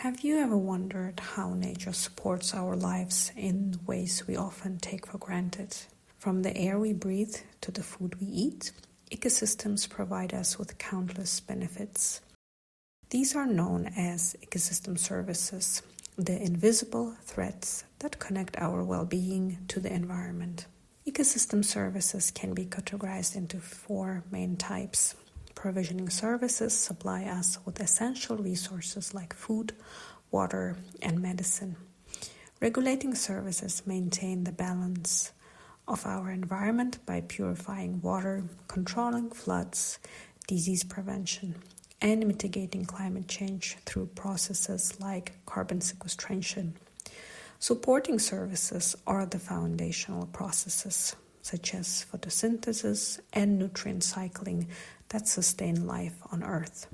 Have you ever wondered how nature supports our lives in ways we often take for granted? From the air we breathe to the food we eat, ecosystems provide us with countless benefits. These are known as ecosystem services, the invisible threads that connect our well-being to the environment. Ecosystem services can be categorized into 4 main types. Provisioning services supply us with essential resources like food, water, and medicine. Regulating services maintain the balance of our environment by purifying water, controlling floods, disease prevention, and mitigating climate change through processes like carbon sequestration. Supporting services are the foundational processes, such as photosynthesis and nutrient cycling that sustain life on Earth.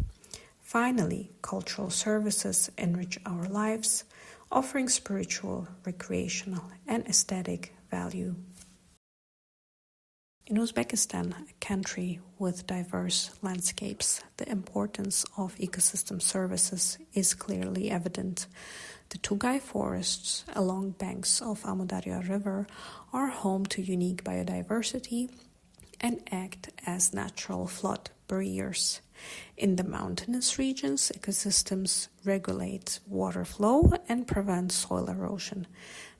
Finally, cultural services enrich our lives, offering spiritual, recreational, and aesthetic value. In Uzbekistan, a country with diverse landscapes, the importance of ecosystem services is clearly evident. The Tugay forests along banks of Amudarya River are home to unique biodiversity and act as natural flood barriers. In the mountainous regions, ecosystems regulate water flow and prevent soil erosion,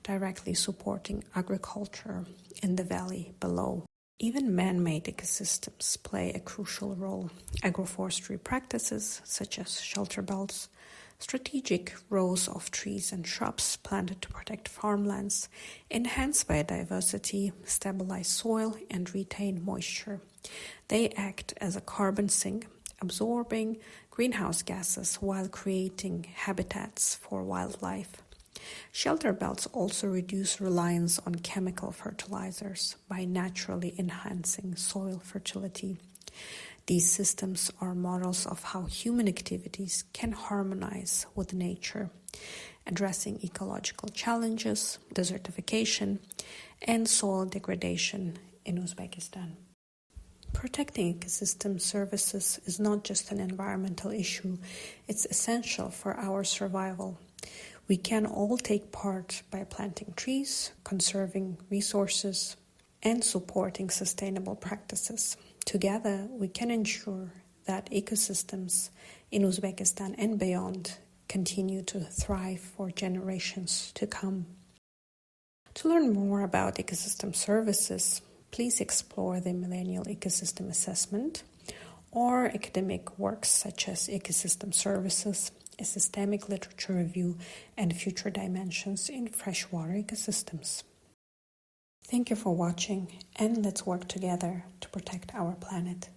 directly supporting agriculture in the valley below. Even man-made ecosystems play a crucial role. Agroforestry practices, such as shelter belts, strategic rows of trees and shrubs planted to protect farmlands, enhance biodiversity, stabilize soil, and retain moisture. They act as a carbon sink, absorbing greenhouse gases while creating habitats for wildlife. Shelter belts also reduce reliance on chemical fertilizers by naturally enhancing soil fertility. These systems are models of how human activities can harmonize with nature, addressing ecological challenges, desertification, and soil degradation in Uzbekistan. Protecting ecosystem services is not just an environmental issue, it's essential for our survival. We can all take part by planting trees, conserving resources, and supporting sustainable practices. Together, we can ensure that ecosystems in Uzbekistan and beyond continue to thrive for generations to come. To learn more about ecosystem services, please explore the Millennial Ecosystem Assessment or academic works such as Ecosystem Services, a systemic literature review, and future dimensions in freshwater ecosystems. Thank you for watching, and let's work together to protect our planet.